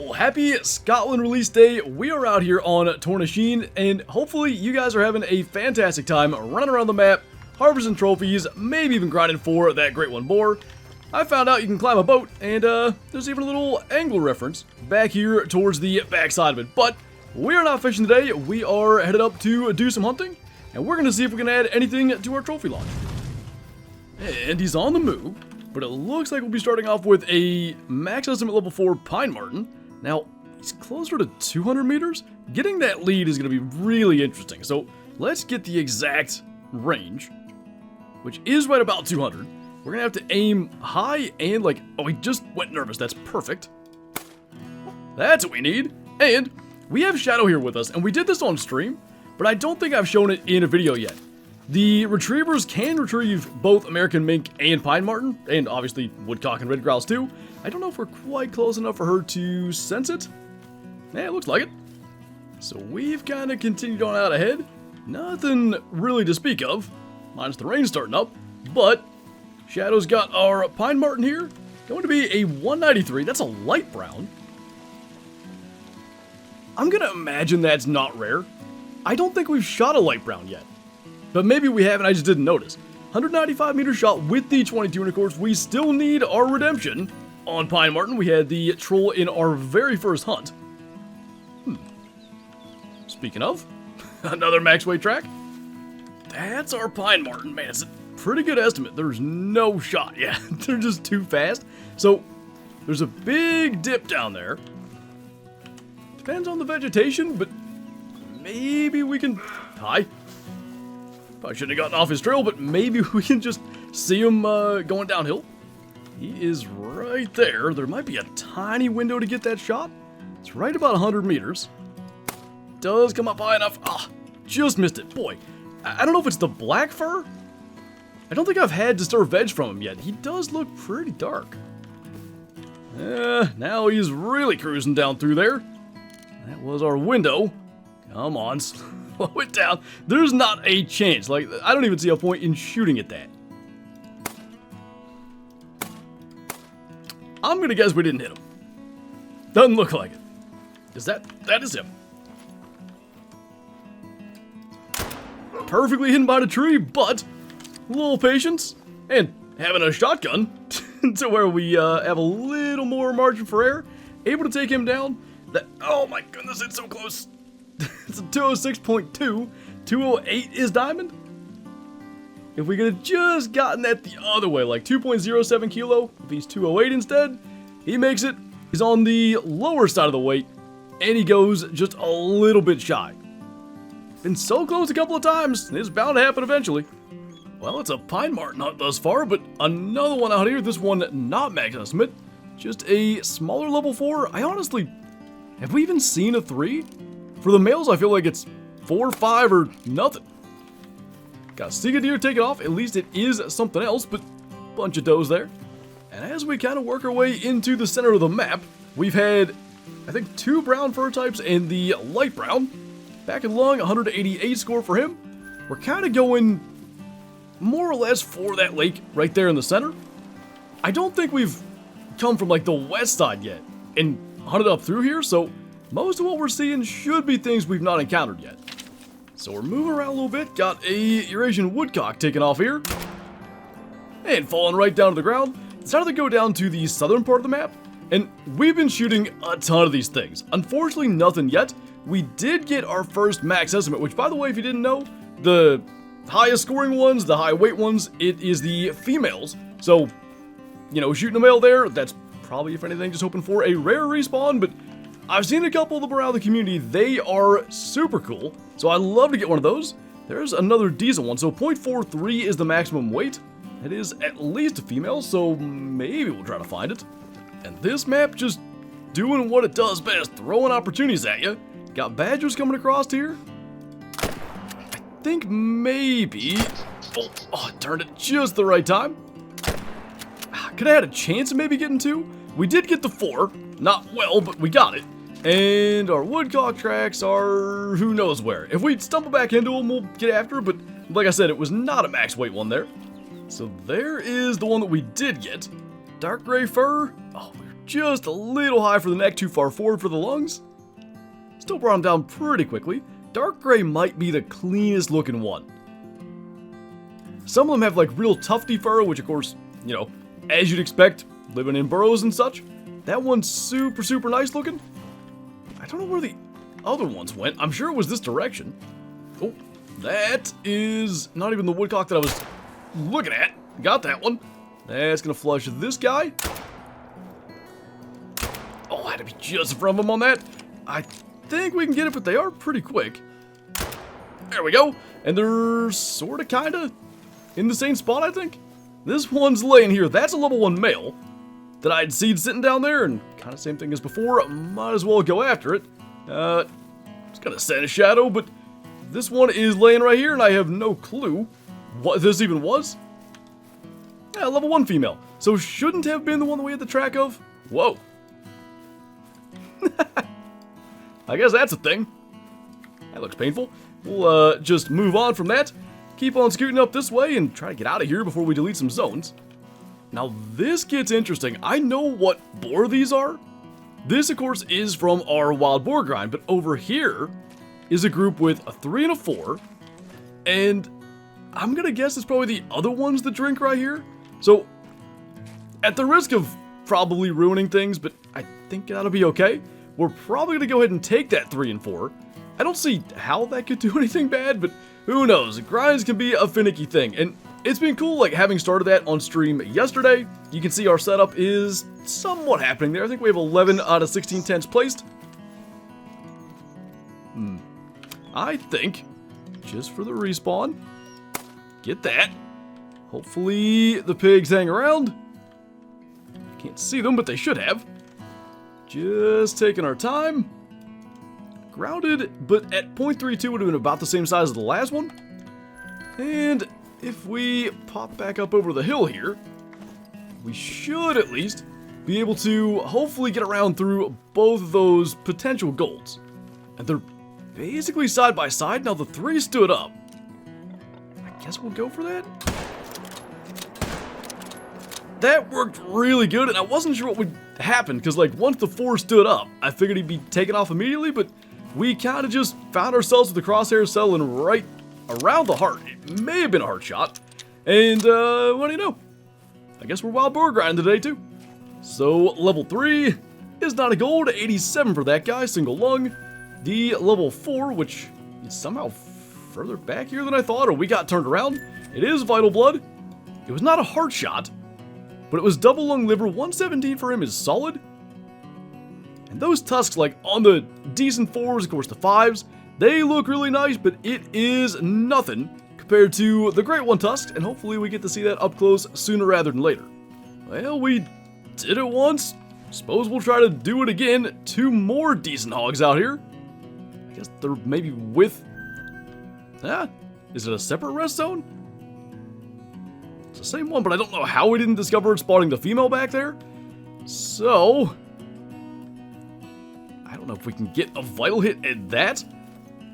Well, happy Scotland release day. We are out here on Tornasheen, and hopefully you guys are having a fantastic time running around the map, harvesting trophies, maybe even grinding for that great one boar. I found out you can climb a boat, and there's even a little angler reference back here towards the back side of it. But we are not fishing today. We are headed up to do some hunting, and we're going to see if we can add anything to our trophy launch. And he's on the move, but it looks like we'll be starting off with a max estimate level 4 pine marten. Now, he's closer to 200 meters. Getting that lead is going to be really interesting. So let's get the exact range, which is right about 200. We're going to have to aim high and like, oh, he just went nervous. That's perfect. That's what we need. And we have Shadow here with us, and we did this on stream, but I don't think I've shown it in a video yet. The retrievers can retrieve both American mink and pine marten, and obviously woodcock and red grouse too. I don't know if we're quite close enough for her to sense it. Yeah, it looks like it. So we've kind of continued on out ahead. Nothing really to speak of, minus the rain starting up, but Shadow's got our pine marten here. Going to be a 193. That's a light brown. I'm going to imagine that's not rare. I don't think we've shot a light brown yet. But maybe we haven't, I just didn't notice. 195 meter shot with the 22, and of course we still need our redemption. On pine marten, we had the troll in our very first hunt. Speaking of, another max weight track. That's our pine marten, man. It's a pretty good estimate. There's no shot. Yeah, they're just too fast. So there's a big dip down there. Depends on the vegetation, but maybe we can... Hi. Probably shouldn't have gotten off his trail, but maybe we can just see him going downhill. He is right there. There might be a tiny window to get that shot. It's right about 100 meters. Does come up high enough. Ah, just missed it. Boy, I don't know if it's the black fur. I don't think I've had disturbed veg from him yet. He does look pretty dark. Now he's really cruising down through there. That was our window. Come on, slow it down. There's not a chance. Like, I don't even see a point in shooting at that. I'm gonna guess we didn't hit him. Doesn't look like it. Is that is him. Perfectly hidden by the tree, but a little patience and having a shotgun to where we have a little more margin for error. Able to take him down. Oh my goodness, it's so close. It's a 206.2. 208 is diamond. If we could have just gotten that the other way, like 2.07 kilo, if he's 208 instead, he makes it. He's on the lower side of the weight, and he goes just a little bit shy. Been so close a couple of times, and it's bound to happen eventually. Well, it's a pine marten hunt thus far, but another one out here, this one not max estimate, just a smaller level 4. I honestly, have we even seen a 3? For the males, I feel like it's 4, 5, or nothing. Got a Sika deer taken off, at least it is something else, but bunch of does there. And as we kind of work our way into the center of the map, we've had, I think, 2 brown fur types and the light brown. Back and lung, 188 score for him. We're kind of going more or less for that lake right there in the center. I don't think we've come from like the west side yet and hunted up through here, so most of what we're seeing should be things we've not encountered yet. So we're moving around a little bit, got a Eurasian woodcock taking off here, and falling right down to the ground. Decided to go down to the southern part of the map, and we've been shooting a ton of these things. Unfortunately, nothing yet. We did get our first max estimate, which, by the way, if you didn't know, the highest scoring ones, the high weight ones, it is the females. So, you know, shooting a male there, that's probably, if anything, just hoping for a rare respawn, but I've seen a couple of them around the community. They are super cool, so I'd love to get one of those. There's another diesel one, so 0.43 is the maximum weight. It is at least a female, so maybe we'll try to find it. And this map just doing what it does best, throwing opportunities at you. Got badgers coming across here. I think maybe... Oh, it turned at just the right time. Could have had a chance of maybe getting 2. We did get the 4. Not well, but we got it. And our woodcock tracks are who knows where. If we stumble back into them, we'll get after it, but like I said, it was not a max weight one there. So there is the one that we did get. Dark gray fur. Oh, we were just a little high for the neck, too far forward for the lungs. Still brought him down pretty quickly. Dark gray might be the cleanest looking one. Some of them have like real tufty fur, which of course, you know, as you'd expect, living in burrows and such. That one's super nice looking. I don't know where the other ones went. I'm sure it was this direction. Oh, that is not even the woodcock that I was looking at. Got that one. That's gonna flush this guy. Oh, I had to be just in front of him on that. I think we can get it, but they are pretty quick. There we go. And they're sorta kinda in the same spot, I think. This one's laying here. That's a level 1 male that I'd seen sitting down there, and kind of same thing as before. Might as well go after it. It's gonna set a shadow, but this one is laying right here, and I have no clue what this even was. Yeah, level 1 female. So shouldn't have been the one that we had the track of. Whoa. I guess that's a thing. That looks painful. We'll just move on from that. Keep on scooting up this way and try to get out of here before we delete some zones. Now this gets interesting. I know what boar these are. This of course is from our wild boar grind, but over here is a group with a 3 and a 4. And I'm gonna guess it's probably the other ones that drink right here. So at the risk of probably ruining things, but I think that'll be okay, we're probably gonna go ahead and take that 3 and 4. I don't see how that could do anything bad, but who knows? Grinds can be a finicky thing, and it's been cool, like, having started that on stream yesterday. You can see our setup is somewhat happening there. I think we have 11 out of 16 tents placed. I think, just for the respawn, get that. Hopefully the pigs hang around. Can't see them, but they should have. Just taking our time. Grounded, but at 0.32 would have been about the same size as the last one. And if we pop back up over the hill here, we should at least be able to hopefully get around through both of those potential golds. And they're basically side by side. Now the 3 stood up. I guess we'll go for that. That worked really good, and I wasn't sure what would happen, because like once the 4 stood up, I figured he'd be taken off immediately, but we kind of just found ourselves with the crosshairs settling right around the heart. It may have been a heart shot. And, what do you know? I guess we're wild boar grinding today, too. So, level 3 is not a gold. 87 for that guy, single lung. The level 4, which is somehow further back here than I thought, or we got turned around. It is vital blood. It was not a heart shot, but it was double lung liver. 117 for him is solid. And those tusks, like on the decent 4s, of course the 5s, they look really nice, but it is nothing compared to the Great One tusks, and hopefully we get to see that up close sooner rather than later. Well, we did it once. Suppose we'll try to do it again. 2 more decent hogs out here. I guess they're maybe with... is it a separate rest zone? It's the same one, but I don't know how we didn't discover it spawning the female back there. So... I don't know if we can get a vital hit at that.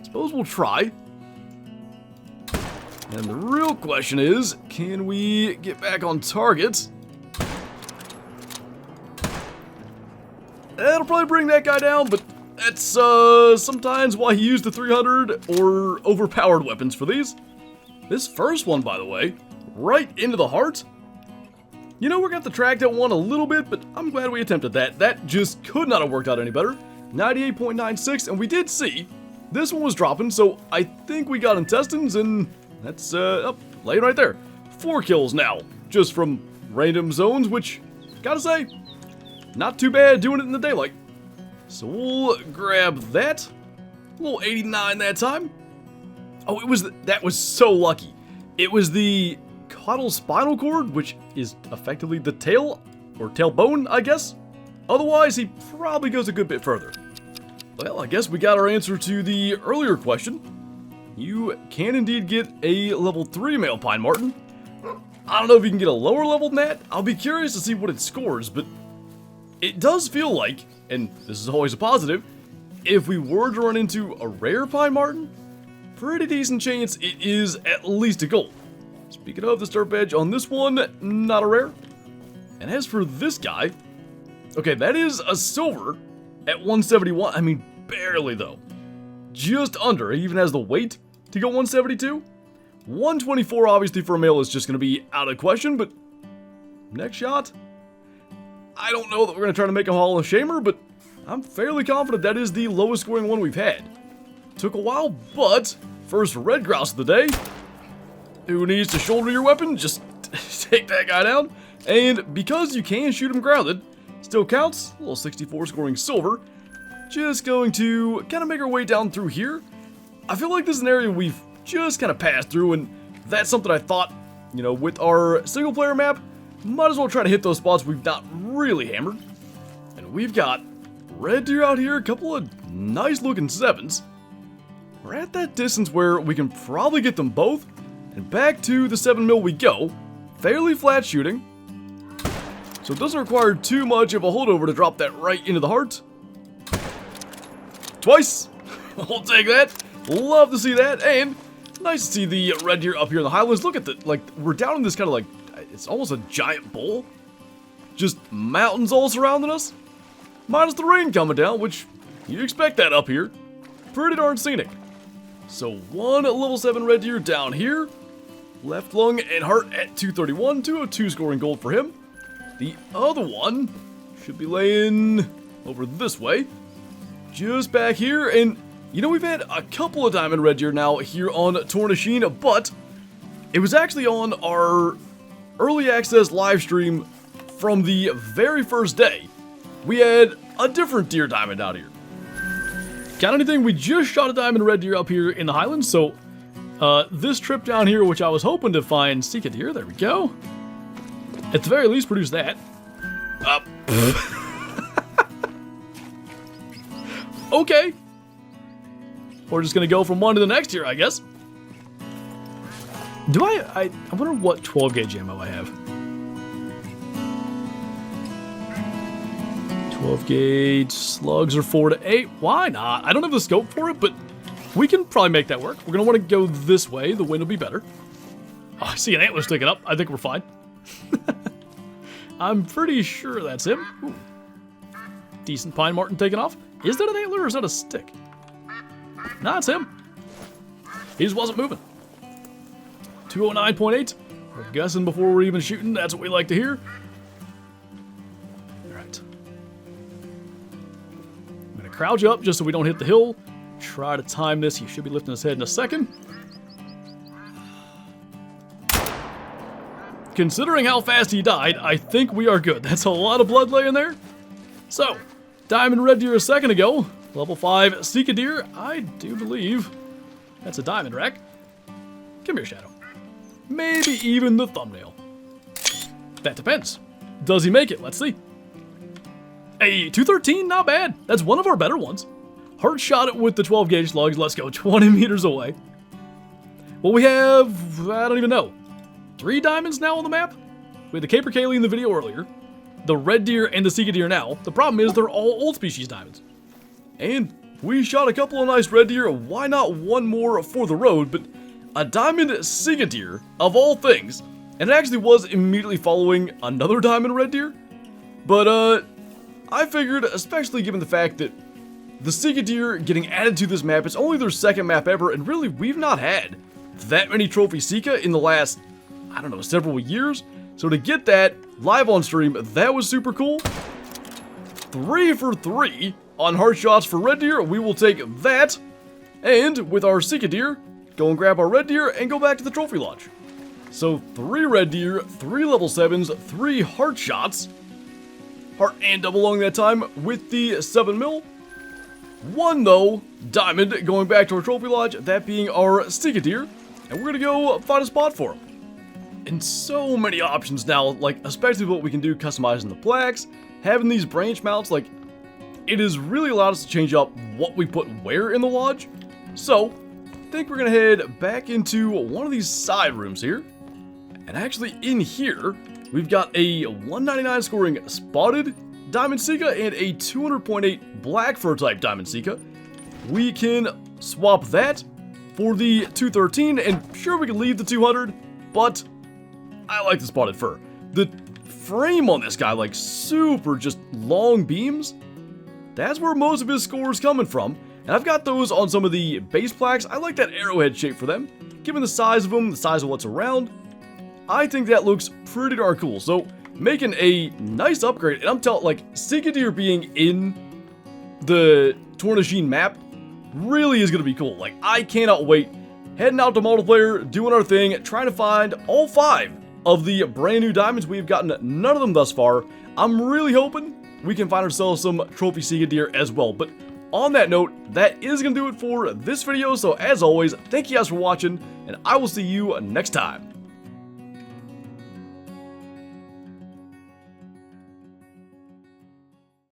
Suppose we'll try. And the real question is, can we get back on target? That'll probably bring that guy down, but that's sometimes why he used the 300 or overpowered weapons for these. This first one, by the way, right into the heart. You know, we're gonna have to track that one a little bit, but I'm glad we attempted that. That just could not have worked out any better. 98.96, and we did see this one was dropping, so I think we got intestines, and that's laying right there. 4 kills now, just from random zones, which, gotta say, not too bad doing it in the daylight. So we'll grab that. A little 89 that time. Oh, that was so lucky. It was the caudal spinal cord, which is effectively the tail, or tailbone, I guess. Otherwise, he probably goes a good bit further. Well, I guess we got our answer to the earlier question. You can indeed get a level 3 male pine marten. I don't know if you can get a lower level than that. I'll be curious to see what it scores, but it does feel like, and this is always a positive, if we were to run into a rare pine marten, pretty decent chance it is at least a gold. Speaking of the stirp edge on this one, not a rare. And as for this guy, Okay, that is a silver at 171. I mean, barely though. Just under. It even has the weight to go 172. 124 obviously for a male is just going to be out of question, but next shot, I don't know that we're going to try to make a Hall of Shamer, but I'm fairly confident that is the lowest scoring one we've had. Took a while, but first red grouse of the day. Who needs to shoulder your weapon? Just take that guy down. And because you can shoot him grounded, still counts. A little 64 scoring silver. Just going to kind of make our way down through here. I feel like this is an area we've just kind of passed through, and that's something I thought, you know, with our single player map, might as well try to hit those spots we've not really hammered. And we've got red deer out here, a couple of nice looking 7s. We're at that distance where we can probably get them both, and back to the 7 mil we go. Fairly flat shooting, so it doesn't require too much of a holdover to drop that right into the heart. Twice! I'll take that. Love to see that, and nice to see the red deer up here in the Highlands. Look at the, like, we're down in this kind of like, it's almost a giant bowl. Just mountains all surrounding us. Minus the rain coming down, which you expect that up here. Pretty darn scenic. So one level 7 red deer down here. Left lung and heart at 231. 202 scoring gold for him. The other one should be laying over this way. Just back here, and you know, we've had a couple of diamond red deer now here on Tornasheen, but it was actually on our early access live stream from the very first day. We had a different deer diamond out here. Got anything? We just shot a diamond red deer up here in the Highlands, so this trip down here, which I was hoping to find Sika deer, there we go. At the very least, produce that. Okay. We're just gonna go from one to the next here, I guess. Do I wonder what 12 gauge ammo I have. 12 gauge slugs are 4 to 8. Why not? I don't have the scope for it, but we can probably make that work. We're gonna want to go this way. The wind will be better. Oh, I see an antler sticking up. I think we're fine. I'm pretty sure that's him. Ooh. Decent pine marten taking off. Is that an antler or is that a stick? Nah, it's him. He just wasn't moving. 209.8. We're guessing before we're even shooting. That's what we like to hear. Alright. I'm going to crouch up just so we don't hit the hill. Try to time this. He should be lifting his head in a second. Considering how fast he died, I think we are good. That's a lot of blood laying there. So, diamond red deer a second ago. Level 5 Sika deer. I do believe that's a diamond rack. Come here, Shadow. Maybe even the thumbnail. That depends. Does he make it? Let's see. Hey, 213, not bad. That's one of our better ones. Heart shot it with the 12 gauge slugs. Let's go 20 meters away. Well, we have, I don't even know, 3 diamonds now on the map. We had the caper Kaylee in the video earlier, the red deer and the Sika deer now. The problem is they're all old species diamonds. And we shot a couple of nice red deer. Why not one more for the road? But a diamond Sika deer, of all things. And it actually was immediately following another diamond red deer. But, I figured, especially given the fact that the Sika deer getting added to this map, it's only their second map ever, and really, we've not had that many trophy Sika in the last, I don't know, several years. So to get that live on stream, that was super cool. 3 for 3 on heart shots for red deer. We will take that. And with our Sika deer, go and grab our red deer and go back to the trophy lodge. So 3 red deer, 3 level 7s, 3 heart shots. Heart and double lung that time with the 7 mil. 1 though, diamond going back to our trophy lodge, that being our Sika deer. And we're gonna go find a spot for him. And so many options now, like especially what we can do customizing the plaques, having these branch mounts, like it has really allowed us to change up what we put where in the lodge. So, I think we're gonna head back into one of these side rooms here. And actually in here, we've got a 199 scoring spotted diamond Sika and a 200.8 black fur type diamond Sika. We can swap that for the 213, and sure we can leave the 200, but I like the spotted fur. The frame on this guy, like super just long beams. That's where most of his score is coming from. And I've got those on some of the base plaques. I like that arrowhead shape for them. Given the size of them, the size of what's around, I think that looks pretty darn cool. So, making a nice upgrade. And I'm telling, like, Sika deer being in the Tournasheen map really is going to be cool. Like, I cannot wait. Heading out to multiplayer, doing our thing, trying to find all 5 of the brand new diamonds. We've gotten none of them thus far. I'm really hoping we can find ourselves some trophy Sika deer as well. But on that note, that is going to do it for this video. So as always, thank you guys for watching, and I will see you next time.